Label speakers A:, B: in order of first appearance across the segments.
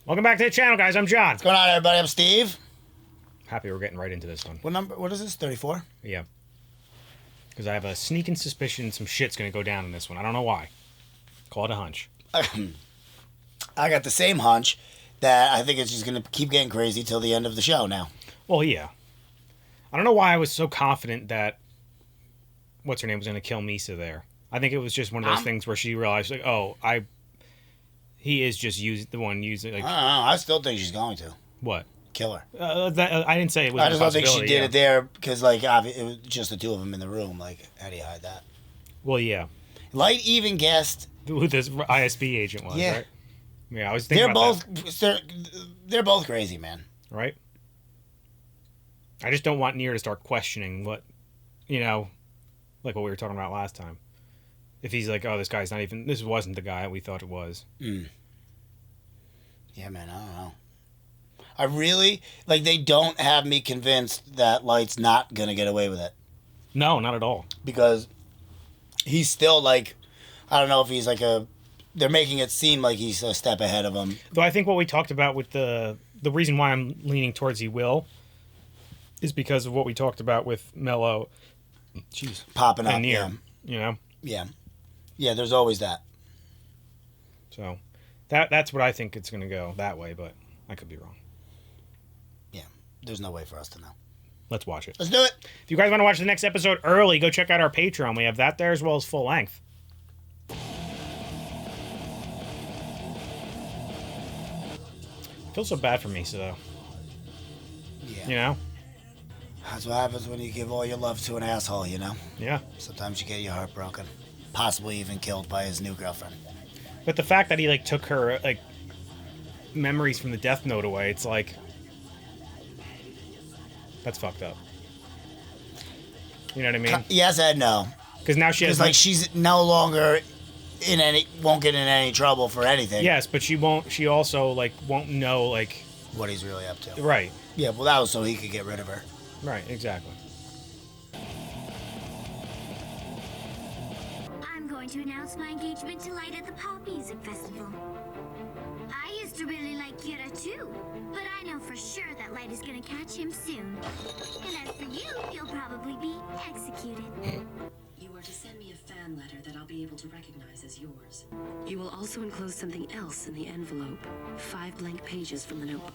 A: Welcome back to the channel, guys. I'm John.
B: What's going on, everybody? I'm Steve.
A: Happy we're getting right into this one.
B: What number? What is this? 34?
A: Yeah. Because I have a sneaking suspicion some shit's going to go down in this one. I don't know why. Call it a hunch.
B: I got the same hunch that I think it's just going to keep getting crazy till the end of the show now.
A: Well, yeah. I don't know why I was so confident that what's her name was going to kill Misa there. I think it was just one of those things where she realized, like, oh, he is just the one using. Like,
B: I don't know. I still think she's going to.
A: What?
B: Kill her.
A: I didn't say it was.
B: I just don't think she did it there because, like, it was just the two of them in the room. Like, how do you hide that?
A: Well, yeah.
B: Light even guessed
A: who this ISB agent was,
B: yeah.
A: Right? Yeah, I was thinking
B: they're both crazy, man.
A: Right? I just don't want Nier to start questioning what, like what we were talking about last time. If he's like, oh, this wasn't the guy we thought it was.
B: Yeah, man, I don't know. I really, they don't have me convinced that Light's not going to get away with it.
A: No, not at all.
B: Because he's still, I don't know if he's they're making it seem like he's a step ahead of him.
A: Though I think what we talked about with the reason why I'm leaning towards he will is because of what we talked about with Mello. Jeez.
B: Popping up,
A: Nier,
B: Yeah. Yeah, there's always that.
A: So, that's what I think it's going to go, that way, but I could be wrong.
B: Yeah, there's no way for us to know.
A: Let's watch it.
B: Let's do it.
A: If you guys want to watch the next episode early, go check out our Patreon. We have that there as well as full length. I feel so bad for Misa, though.
B: Yeah. That's what happens when you give all your love to an asshole,
A: Yeah.
B: Sometimes you get your heart broken. Possibly even killed by his new girlfriend.
A: But the fact that he, took her, memories from the Death Note away, it's like... That's fucked up. You know what I mean?
B: Yes and no.
A: Because now she has...
B: Because, she's no longer won't get in any trouble for anything.
A: Yes, but she also, won't know,
B: what he's really up to.
A: Right.
B: Yeah, well, that was so he could get rid of her.
A: Right, exactly.
C: I'm going to announce my engagement to Light at the Pop Music Festival. I used to really like Kira too, but I know for sure that Light is going to catch him soon. And as for you, you'll probably be executed.
D: You are to send me a fan letter that I'll be able to recognize as yours. You will also enclose something else in the envelope. 5 blank pages from the notebook.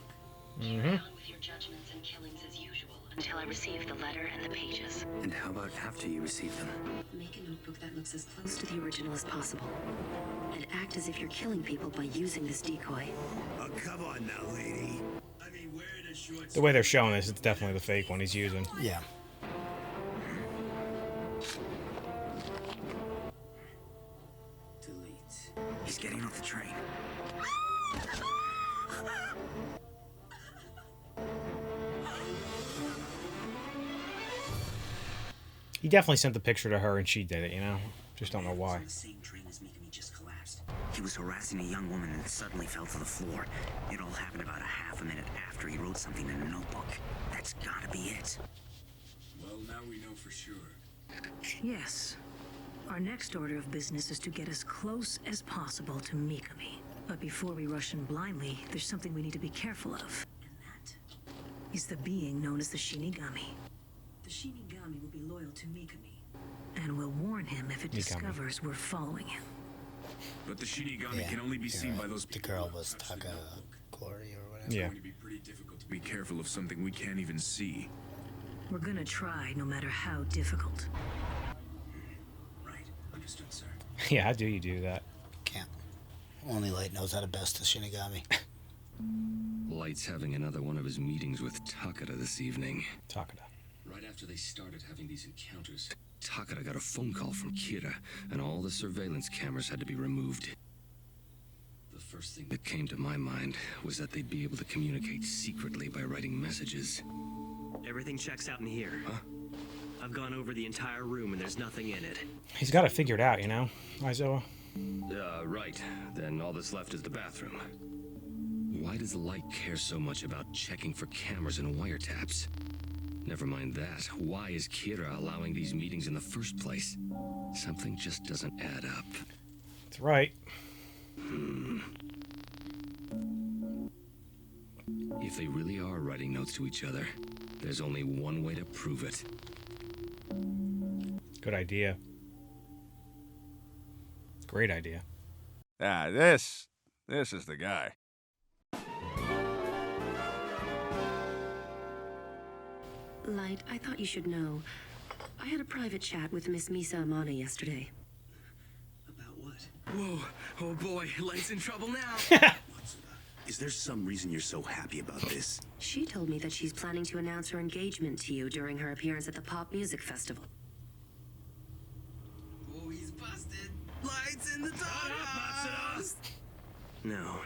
A: Mm-hmm.
D: Carry on with your judgments and killings as usual until I receive the letter and the pages.
E: And how about after you receive them?
D: Make a notebook that looks as close to the original as possible. And act as if you're killing people by using this decoy.
E: Oh, come on now, lady. I mean, where the shorts...
A: The way they're showing this, it's definitely the fake one he's using.
B: Yeah.
E: Delete. He's getting off the train.
A: He definitely sent the picture to her and she did it, Just don't know why.
E: The same train as Mikami just collapsed. He was harassing a young woman and suddenly fell to the floor. It all happened about a half a minute after he wrote something in a notebook. That's gotta be it.
F: Well, now we know for sure.
G: Yes. Our next order of business is to get as close as possible to Mikami. But before we rush in blindly, there's something we need to be careful of. And that is the being known as the Shinigami. The Shinigami will be loyal to Mikami, and will warn him if it discovers we're following him.
F: But the Shinigami can only be seen by those
B: The girl was Taka Glory or whatever.
A: Yeah.
F: It's going to be pretty difficult to be careful of something we can't even see.
G: We're gonna try, no matter how difficult.
E: Right. Understood, sir.
A: Yeah, how do you do that?
B: Can't. Only Light knows how to best the Shinigami.
H: Light's having another one of his meetings with Takada this evening.
A: Takada.
H: Right after they started having these encounters, Takada got a phone call from Kira, and all the surveillance cameras had to be removed. The first thing that came to my mind was that they'd be able to communicate secretly by writing messages.
I: Everything checks out in here.
H: Huh?
I: I've gone over the entire room and there's nothing in it.
A: He's got it figured out, Aizawa?
H: Right. Then all that's left is the bathroom. Why does Light care so much about checking for cameras and wiretaps? Never mind that. Why is Kira allowing these meetings in the first place? Something just doesn't add up.
A: That's right.
H: If they really are writing notes to each other, there's only one way to prove it.
A: Good idea. Great idea.
J: Ah, this is the guy.
D: Light, I thought you should know. I had a private chat with Miss Misa Amana yesterday.
I: About what?
K: Whoa, oh boy, Light's in trouble now.
I: Is there some reason you're so happy about this?
D: She told me that she's planning to announce her engagement to you during her appearance at the Pop Music Festival.
K: Oh, he's busted. Light's in the doghouse.
I: No.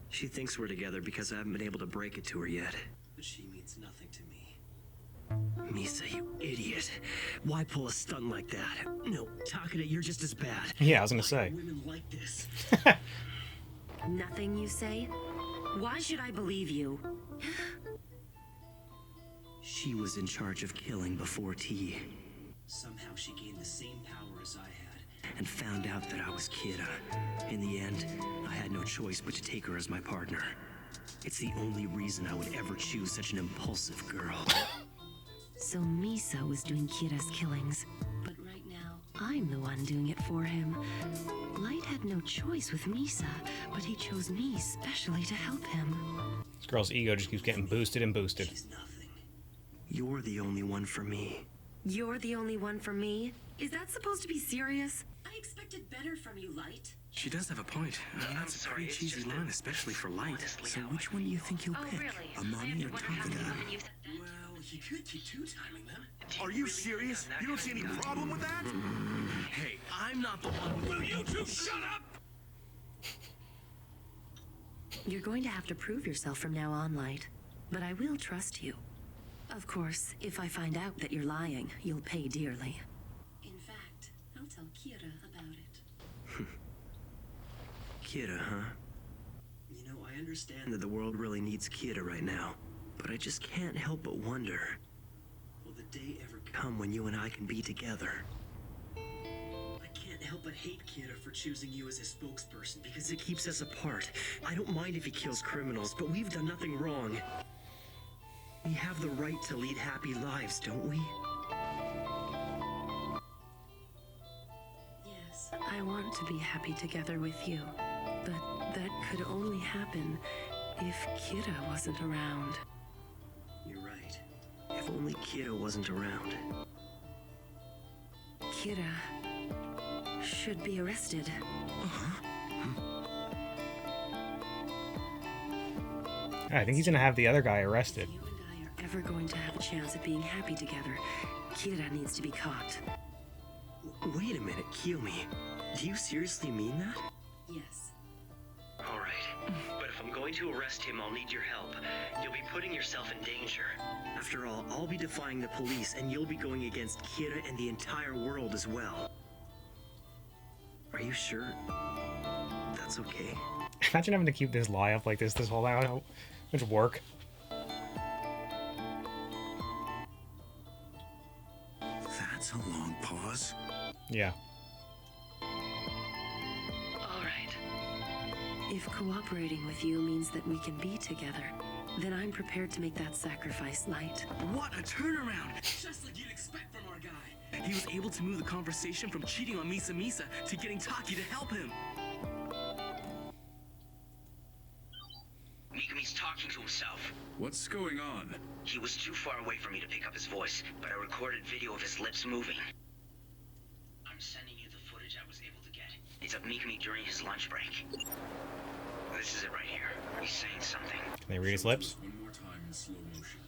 I: She thinks we're together because I haven't been able to break it to her yet.
K: But she means nothing to me.
I: Misa, you idiot. Why pull a stunt like that? No, Takeda, you're just as bad.
A: Yeah, I was gonna say.
I: Women like this.
D: Nothing, you say? Why should I believe you?
I: She was in charge of killing before tea. Somehow she gained the same power as I had, and found out that I was Kira. In the end, I had no choice but to take her as my partner. It's the only reason I would ever choose such an impulsive girl.
D: So Misa was doing Kira's killings. But right now, I'm the one doing it for him. Light had no choice with Misa, but he chose me specially to help him.
A: This girl's ego just keeps getting boosted and boosted.
I: She's nothing. You're the only one for me.
D: You're the only one for me? Is that supposed to be serious?
G: I expected better from you, Light.
K: She does have a point. That's a pretty cheesy line, especially for Light.
I: So which one do you think you'll pick?
G: Really?
I: Amani or Takeda?
K: Well, you could keep two-timing them. Are you serious? You don't see any problem with that? Hey, I'm not the one. Will you two shut up?
D: You're going to have to prove yourself from now on, Light. But I will trust you. Of course, if I find out that you're lying, you'll pay dearly.
G: In fact, I'll tell Kira about it.
I: Kira, huh? You know, I understand that the world really needs Kira right now, but I just can't help but wonder, will the day ever come when you and I can be together? I can't help but hate Kira for choosing you as his spokesperson because it keeps us apart. I don't mind if he kills criminals, but we've done nothing wrong. We have the right to lead happy lives, don't we?
G: Yes.
D: I want to be happy together with you, but that could only happen if Kira wasn't around.
I: You're right. If only Kira wasn't around.
D: Kira should be arrested.
A: I think he's gonna have the other guy arrested.
D: If you and I are ever going to have a chance at being happy together, Kira needs to be caught.
I: Wait a minute, Kiyomi. Do you seriously mean that?
G: Yes.
I: All right. But if I'm going to arrest him, I'll need your help. You'll be putting yourself in danger. After all, I'll be defying the police, and you'll be going against Kira and the entire world as well. Are you sure that's okay?
A: Imagine having to keep this lie up like this whole time. How much work.
F: That's a long pause.
A: Yeah.
D: All right. If cooperating with you means that we can be together, then I'm prepared to make that sacrifice, Light.
K: What a turnaround! Just like you'd expect from our guy. He was able to move the conversation from cheating on Misa to getting Taki to help him.
E: Mikumi's talking to himself.
F: What's going on?
E: He was too far away for me to pick up his voice, but I recorded video of his lips moving. I'm sending you the footage I was able to get. It's of Mikumi during his lunch break. This is it right here. He's saying something.
A: Can they read his lips?
F: One more time in slow motion.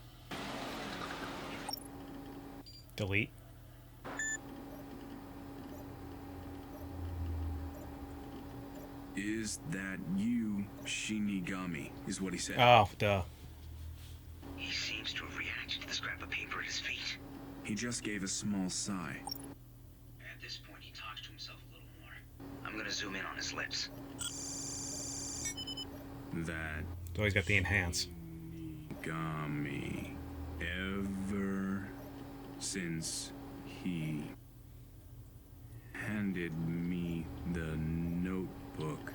A: Delete.
F: Is that you, Shinigami? Is what he said.
A: Oh, duh.
E: He seems to have reacted to the scrap of paper at his feet.
F: He just gave a small sigh.
E: At this point, he talks to himself a little more. I'm gonna zoom in on his lips.
F: That
A: So he's got the enhance.
F: Shinigami. Ever since he handed me the notebook,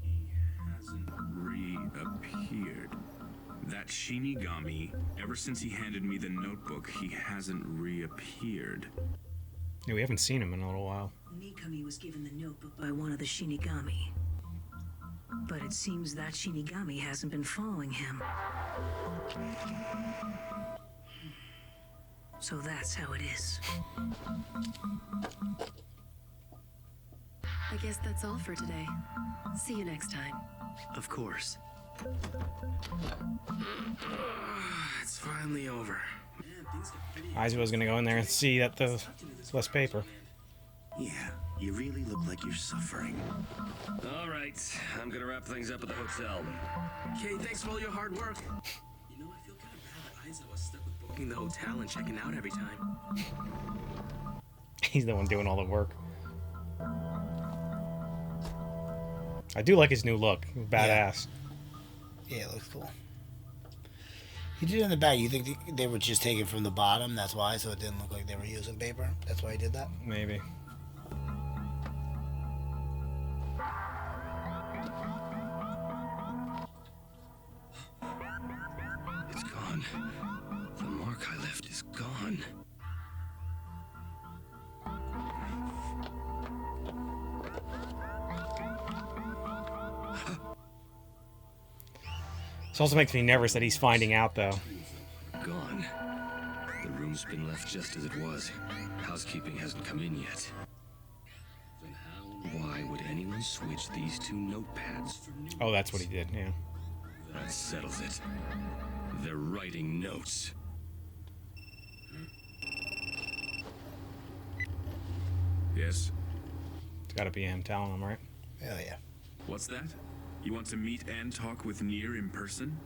F: he hasn't reassured appeared. That Shinigami, ever since he handed me the notebook, he hasn't reappeared.
A: Yeah, we haven't seen him in a little while.
G: Mikami was given the notebook by one of the Shinigami. But it seems that Shinigami hasn't been following him. So that's how it is.
D: I guess that's all for today. See you next time.
I: Of course. It's finally over.
A: Aizawa's gonna go in there and see that there's less paper.
I: Yeah, you really look like you're suffering.
H: All right, I'm gonna wrap things up at the hotel.
K: Okay, thanks for all your hard work. You know, I feel kind of bad that Aizawa was stuck with booking the hotel and checking out every time.
A: He's the one doing all the work. I do like his new look. Badass.
B: Yeah, it looks cool. He did it in the back. You think they were just taken from the bottom? That's why, so it didn't look like they were using paper? That's why he did that?
A: Maybe.
H: It's gone. The mark I left is gone.
A: This also makes me nervous that he's finding out, though.
H: Gone. The room's been left just as it was. Housekeeping hasn't come in yet. Then how and why would anyone switch these two notepads for new
A: Oh, that's what he did, yeah.
H: That settles it. They're writing notes.
F: Yes?
A: It's gotta be him telling him, right?
B: Hell yeah.
F: What's that? You want to meet and talk with Nier in person?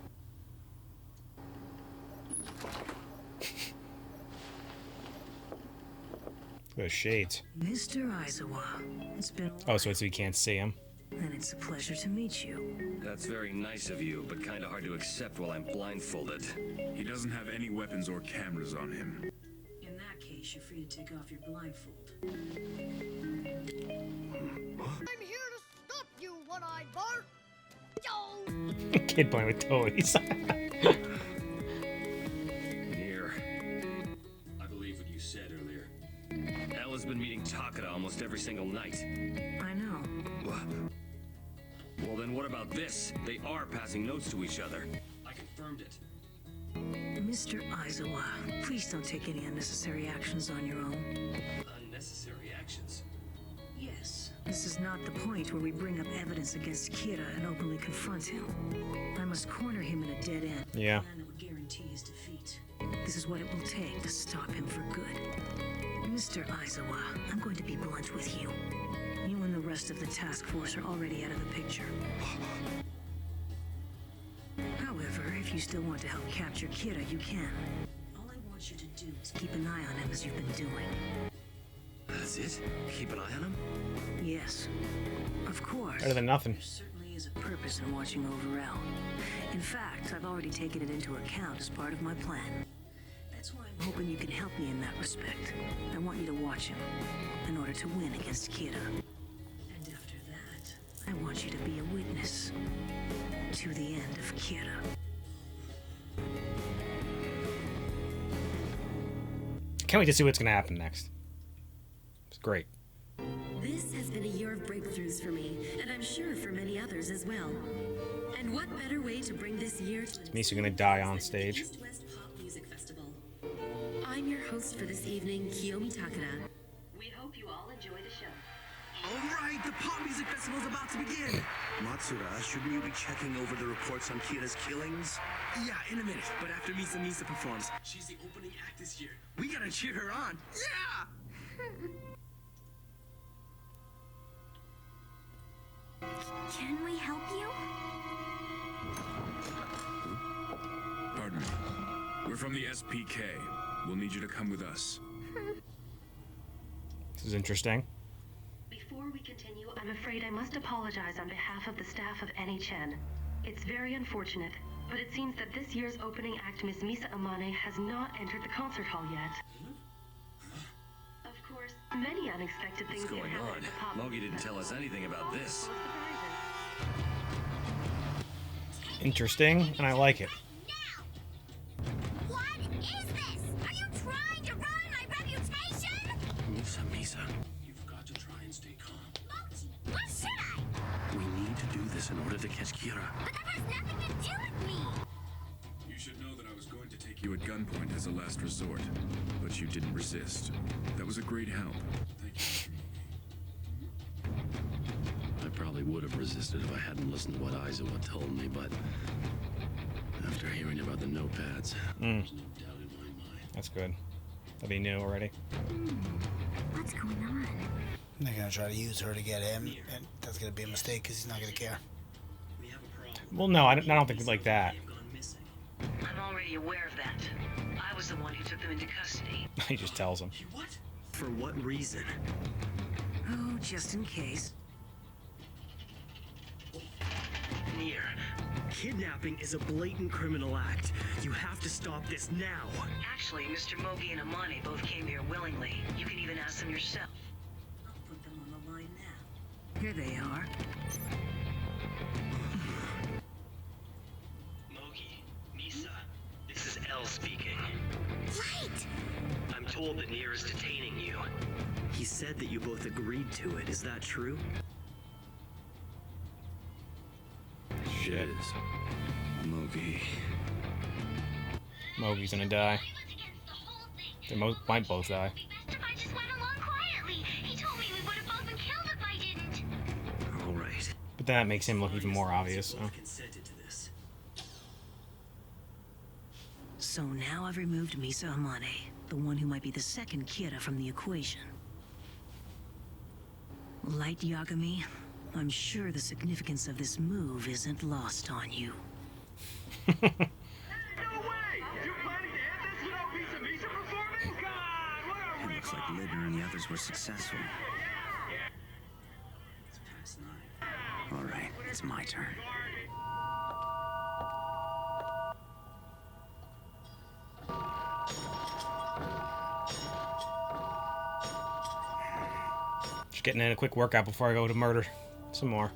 A: Those shades.
G: Mr. Aizawa, it's been a
A: Oh,
G: while,
A: so it's so you can't see him.
G: and it's a pleasure to meet you.
H: That's very nice of you, but kinda hard to accept while I'm blindfolded.
F: He doesn't have any weapons or cameras on him.
G: In that case, you're free to take off your blindfold.
L: I'm here to stop you, one-eyed Bart! Yo!
A: Kid playing with toys.
H: Nier, I believe what you said earlier. Ella's been meeting Takada almost every single night.
G: I know.
H: Well, then what about this? They are passing notes to each other. I confirmed it.
G: Mr. Aizawa, please don't take any unnecessary actions on your own.
H: Unnecessary actions.
G: Yes, this is not the point where we bring up evidence against Kira and openly confront him. I must corner him in a dead end.
A: Yeah.
G: A plan that would guarantee his defeat. This is what it will take to stop him for good. Mr. Aizawa, I'm going to be blunt with you. You and the rest of the task force are already out of the picture. However, if you still want to help capture Kira, you can. All I want you to do is keep an eye on him as you've been doing.
H: That's it? Keep an eye on him?
G: Yes. Of course.
A: Better than nothing.
G: There certainly is a purpose in watching over Al. In fact, I've already taken it into account as part of my plan. That's why I'm hoping you can help me in that respect. I want you to watch him in order to win against Kira. And after that, I want you to be a witness to the end of Kira.
A: Can't wait to see what's gonna happen next. It's great.
D: This has been a year of breakthroughs for me, and I'm sure for many others as well. And what better way to bring this year to
A: Misa gonna die on stage.
D: East West Pop Music Festival. I'm your host for this evening, Kiyomi Takada. We hope you all enjoy the show.
K: Alright, the pop music festival's about to begin!
I: Matsura, shouldn't you be checking over the reports on Kira's killings?
K: Yeah, in a minute, but after Misa performs, she's the opening act this year. We gotta cheer her on! Yeah!
C: Can we help you?
F: Pardon me. We're from the SPK. We'll need you to come with us.
A: This is interesting.
M: Before we continue, I'm afraid I must apologize on behalf of the staff of NHN. It's very unfortunate, but it seems that this year's opening act, Miss Misa Amane, has not entered the concert hall yet. Of course, many unexpected things
H: What's
M: can
H: going
M: happen
H: on?
M: at the pop
H: Logie
M: music
H: didn't tell us anything about this.
M: festival.
A: interesting, and I like it.
C: What is this? Are you trying to ruin my reputation?
I: Misa, you've got to try and stay calm.
C: What should I?
I: We need to do this in order to catch Kira.
C: But that has nothing to do with me.
F: You should know that I was going to take you at gunpoint as a last resort, but you didn't resist. That was a great help. Thank you.
H: I probably would have resisted if I hadn't listened to what Aizawa told me, but after hearing about the notepads, there's no doubt in my mind.
A: That's good. That he knew already.
C: What's going on?
B: They're gonna try to use her to get him, and that's gonna be a mistake because he's not gonna care.
A: Well, no, I don't think like that.
D: I'm already aware of that. I was the one who took them into custody.
A: He just tells him.
I: What? For what reason?
G: Oh, just in case.
I: Nier, kidnapping is a blatant criminal act. You have to stop this now.
D: Actually, Mr. Mogi and Amane both came here willingly. You can even ask them yourself.
G: I'll put them on the line now. Here they are.
I: Mogi, Misa, this is L speaking.
C: Light!
I: I'm told that Nier is detaining you. He said that you both agreed to it. Is that true?
A: Shit.
H: Mogi.
A: Mogi's gonna die. They might both die.
C: Best if I just went along quietly. He told me we would have both been killed if I didn't.
I: All right.
A: But that makes him look even more obvious. So.
I: Consented to this.
G: So now I've removed Misa Amane, the one who might be the second Kira from the equation. Light Yagami, I'm sure the significance of this move isn't lost on you.
K: No way! You're planning to end this without Misa performing? God, what a
E: It looks like Lidner and the others were successful. It's past 9. All right, it's my turn.
A: Just getting in a quick workout before I go to murder some more.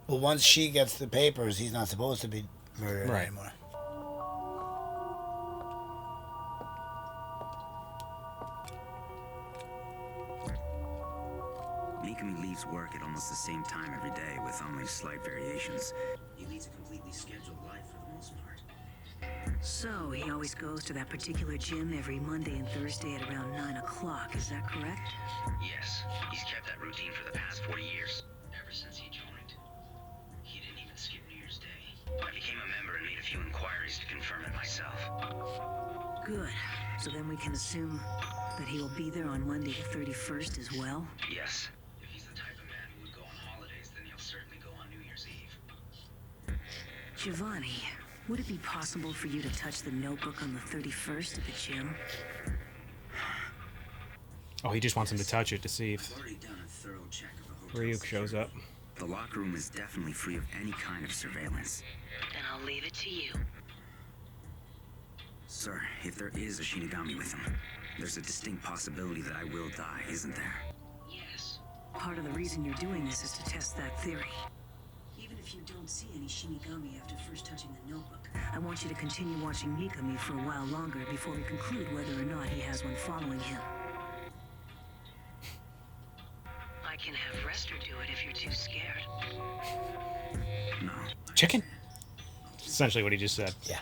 B: Well, once she gets the papers, he's not supposed to be murdered
A: Right.
B: anymore.
E: Mikami leaves work at almost the same time every day, with only slight variations. He leads a completely scheduled life for the most part.
G: So he always goes to that particular gym every Monday and Thursday at around 9 o'clock, is that correct?
E: Yes, he's kept that routine for the past 40 years. Ever since he joined. He didn't even skip New Year's Day. I became a member and made a few inquiries to confirm it myself.
G: Good. So then we can assume that he will be there on Monday the 31st as well?
E: Yes. If he's the type of man who would go on holidays, then he'll certainly go on New Year's Eve.
G: Giovanni, would it be possible for you to touch the notebook on the 31st at the gym?
A: Oh, he just wants him to touch it to see if
E: I've already done a thorough check of the hotel
A: Ryuk shows up.
E: The locker room is definitely free of any kind of surveillance.
D: Then I'll leave it to you.
E: Sir, if there is a Shinigami with him, there's a distinct possibility that I will die, isn't there?
D: Yes.
G: Part of the reason you're doing this is to test that theory. Even if you don't see any Shinigami after first touching the notebook, I want you to continue watching Mikami for a while longer before we conclude whether or not he has one following him.
D: I can have Rester do it if you're too scared.
E: No.
A: chicken. That's essentially what he just said.
B: Yeah.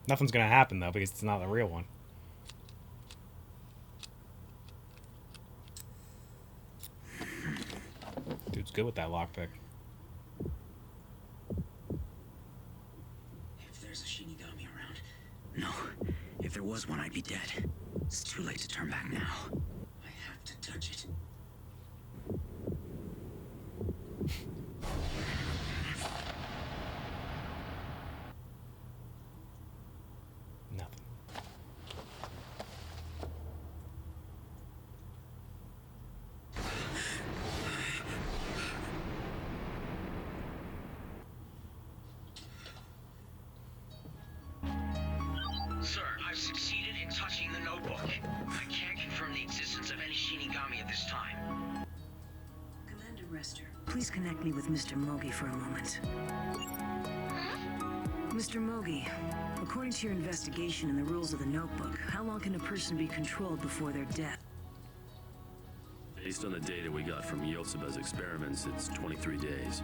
A: Nothing's gonna happen though because it's not the real one. Dude's good with that lockpick.
E: If there's a Shinigami around. No. If there was one, I'd be dead. It's too late to turn back now. I have to touch it.
A: Nothing.
E: Sir, I've succeeded in touching the notebook. I can't confirm the existence of any Shinigami at this time.
G: be with Mr. Mogi for a moment. Mr. Mogi, according to your investigation and the rules of the notebook, how long can a person be controlled before their death?
H: Based on the data we got from Yotsuba's experiments, it's 23 days.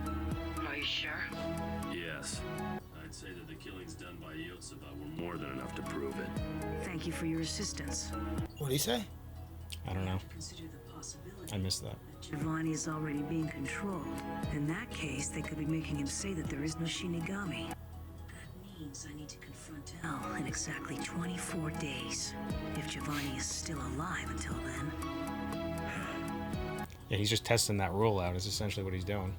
D: Are you sure?
H: Yes. I'd say that the killings done by Yotsuba were more than enough to prove it.
G: Thank you for your assistance.
B: What did he say?
A: I don't know.
G: Consider the possibility
A: I missed that.
G: Giovanni is already being controlled. In that case, they could be making him say that there is no Shinigami. That means I need to confront Al in exactly 24 days. If Giovanni is still alive until then.
A: Yeah, he's just testing that rule out, is essentially what he's doing.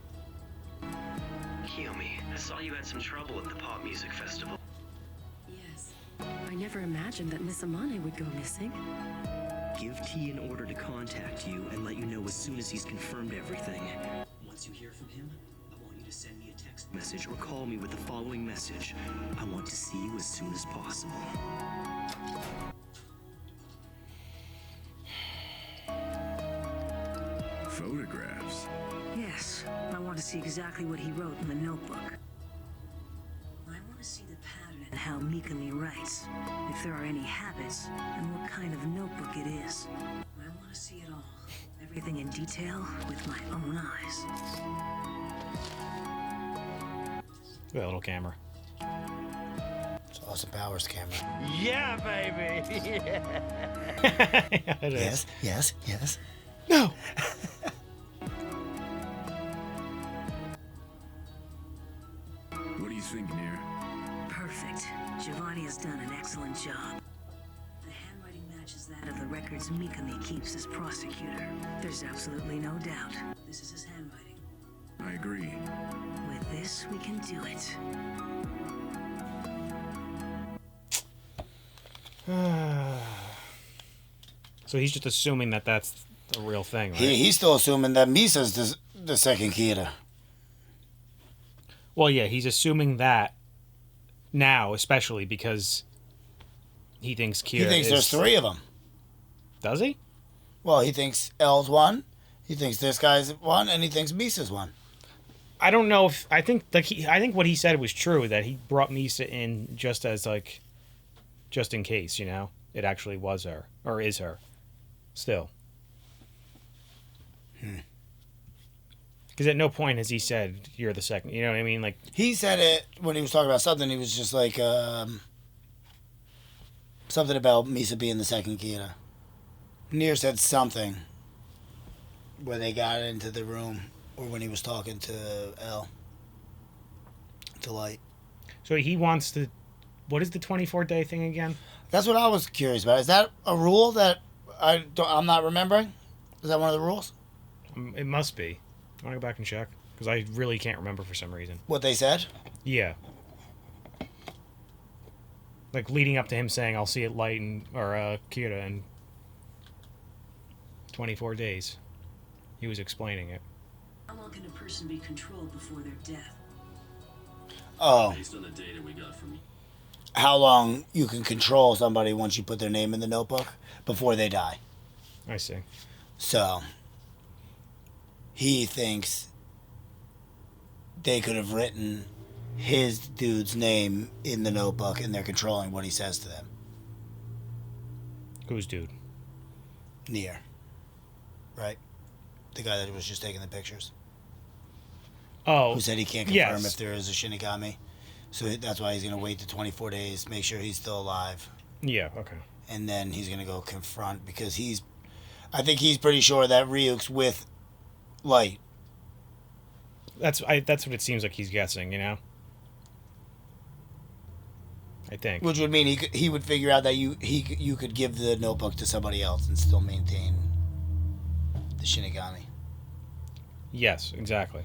I: Kiyomi, I saw you had some trouble at the pop music festival.
D: Yes. I never imagined that Miss Amane would go missing.
I: Give T an order to contact you and let you know as soon as he's confirmed everything. Once you hear from him, I want you to send me a text message or call me with the following message. I want to see you as soon as possible.
F: Photographs?
G: Yes, I want to see exactly what he wrote in the notebook. I want to see the pattern in how Mikami writes, if there are any habits, and what kind of notebook it is. I want to see it all, everything in detail, with my own eyes.
A: Look at that little camera.
B: It's Austin Powers camera.
K: Yeah, baby.
A: Yeah, it is.
B: Yes.
A: No!
F: What do you think, Nier?
G: Perfect. Giovanni has done an excellent job. The handwriting matches that of the records Mikami keeps as prosecutor. There's absolutely no doubt. This is his handwriting.
F: I agree.
G: With this, we can do it.
A: So he's just assuming that that's the real thing, right?
B: He's still assuming that Misa's the second Kira.
A: Well, yeah, he's assuming that now, especially because he thinks Kira
B: He thinks
A: is...
B: there's three of them.
A: Does he?
B: Well, he thinks L's one, he thinks this guy's one, and he thinks Misa's one.
A: I don't know if... I think what he said was true, that he brought Misa in just as, like... just in case, you know? It actually was her. Or is her. Still. Because at no point has he said, you're the second. You know what I mean? Like,
B: he said it when he was talking about something. He was just like, something about Misa being the second Kira. Nier said something when they got into the room, or when he was talking to L. To Light.
A: so he wants to... What is the 24-day thing again?
B: That's what I was curious about. Is that a rule that I'm not remembering? Is that one of the rules?
A: It must be. I want to go back and check. Because I really can't remember for some reason.
B: What they said?
A: Yeah. Like, leading up to him saying, I'll see it Light or Kira in 24 days. He was explaining it.
G: How long can a person be controlled before their death?
B: Oh.
H: Based on the data we got from...
B: How long you can control somebody once you put their name in the notebook before they die.
A: I see.
B: So, he thinks they could have written his dude's name in the notebook and they're controlling what he says to them.
A: Whose dude?
B: Nier. Right? The guy that was just taking the pictures.
A: Oh.
B: Who said he can't confirm if there is a Shinigami. So that's why he's going to wait the 24 days, make sure he's still alive.
A: Yeah, okay.
B: And then he's going to go confront, because I think he's pretty sure that Ryuk's with Light.
A: That's what it seems like he's guessing, you know? I think.
B: Which would mean he would figure out that you could give the notebook to somebody else and still maintain the Shinigami.
A: Yes, exactly.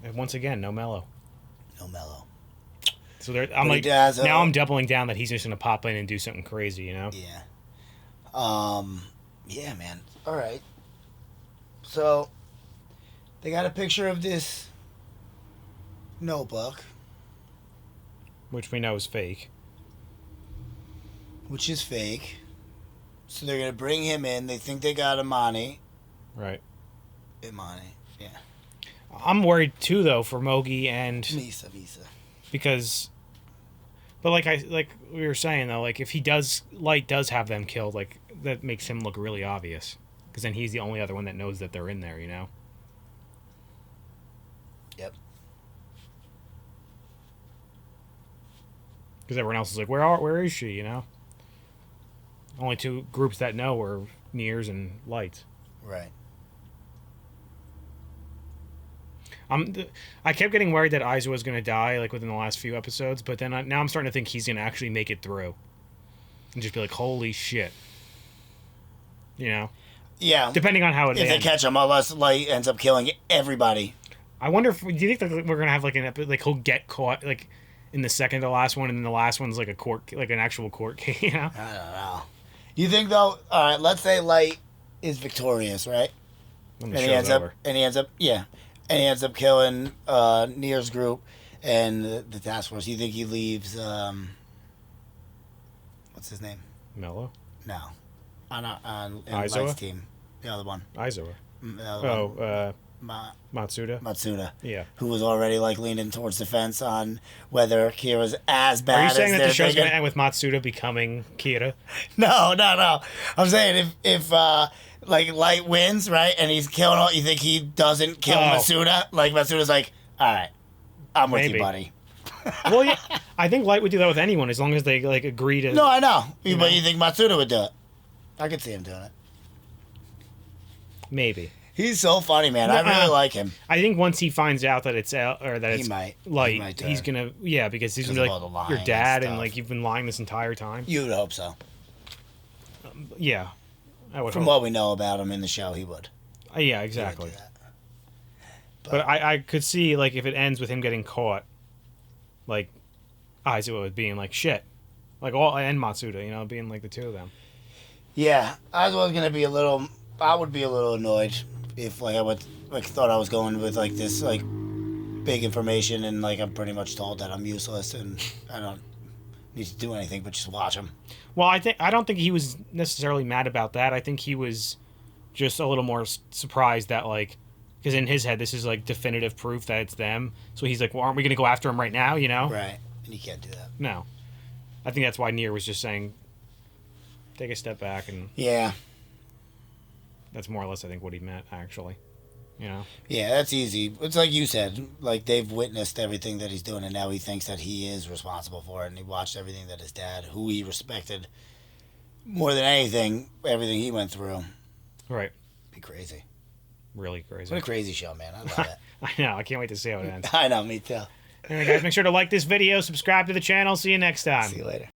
A: And once again, no mellow.
B: No mellow.
A: So I'm like, now I'm doubling down that he's just gonna pop in and do something crazy, you know?
B: Yeah. Yeah, man. All right. So they got a picture of this notebook,
A: which we know is fake.
B: Which is fake. So they're gonna bring him in. They think they got Imani.
A: Right.
B: Imani, yeah.
A: I'm worried too, though, for Mogi and
B: Misa.
A: Because, but like we were saying though, like if Light does have them killed, like that makes him look really obvious. Because then he's the only other one that knows that they're in there, you know.
B: Yep.
A: Because everyone else is like, where is she? You know. Only two groups that know are Niers and Light.
B: Right.
A: I kept getting worried that Aizawa was going to die like within the last few episodes, but then now I'm starting to think he's going to actually make it through, and just be like, holy shit. You know. Yeah. Depending on how it ends.
B: If they catch him, unless Light ends up killing everybody.
A: I wonder if... Do you think that we're going to have like an episode... Like he'll get caught like in the second to last one, and then the last one's like a court... Like an actual court case, you know?
B: I don't know. You think though... Alright, let's say Light is victorious, right? And he ends up... Yeah. And he ends up killing Nier's group and the task force. You think he leaves... what's his name?
A: Mello?
B: No. On
A: Aizawa?
B: Light's team. The other one.
A: Aizawa. Matsuda?
B: Matsuda.
A: Yeah.
B: Who was already like leaning towards the fence on whether Kira's as bad as...
A: Are you saying that the show's going to end with Matsuda becoming Kira?
B: No. I'm saying if like Light wins, right, and he's killing all... You think he doesn't kill Matsuda? Like Matsuda's like, all right, I'm with you, buddy.
A: Well, yeah, I think Light would do that with anyone as long as they like agree to...
B: No, I know. But you think Matsuda would do it? I could see him doing it.
A: Maybe.
B: He's so funny, man. I really like him.
A: I think once he finds out that it's Light, he's gonna because he's gonna be like your dad and like you've been lying this entire time.
B: You would hope so.
A: Yeah, I would.
B: From what we know about him in the show, he would.
A: Yeah, exactly. But I could see like if it ends with him getting caught, like Aizawa being like shit, like and Matsuda, you know, being like the two of them.
B: Yeah, I was gonna be I would be a little annoyed if like I thought I was going with like this like big information and like I'm pretty much told that I'm useless and I don't need to do anything but just watch him.
A: Well, I don't think he was necessarily mad about that. I think he was just a little more surprised that like because in his head this is like definitive proof that it's them. So he's like, well, aren't we gonna go after him right now? You know?
B: Right, and you can't do that.
A: No, I think that's why Nier was just saying, take a step back and that's more or less I think what he meant actually, you know.
B: Yeah, that's easy. It's like you said, like they've witnessed everything that he's doing and now he thinks that he is responsible for it and he watched everything that his dad, who he respected more than anything, everything he went through.
A: Right.
B: Be crazy.
A: Really crazy.
B: What a crazy show, man. I love it.
A: I know. I can't wait to see how it ends.
B: I know, me too.
A: Anyway, guys, make sure to like this video, subscribe to the channel. See you next time.
B: See you later.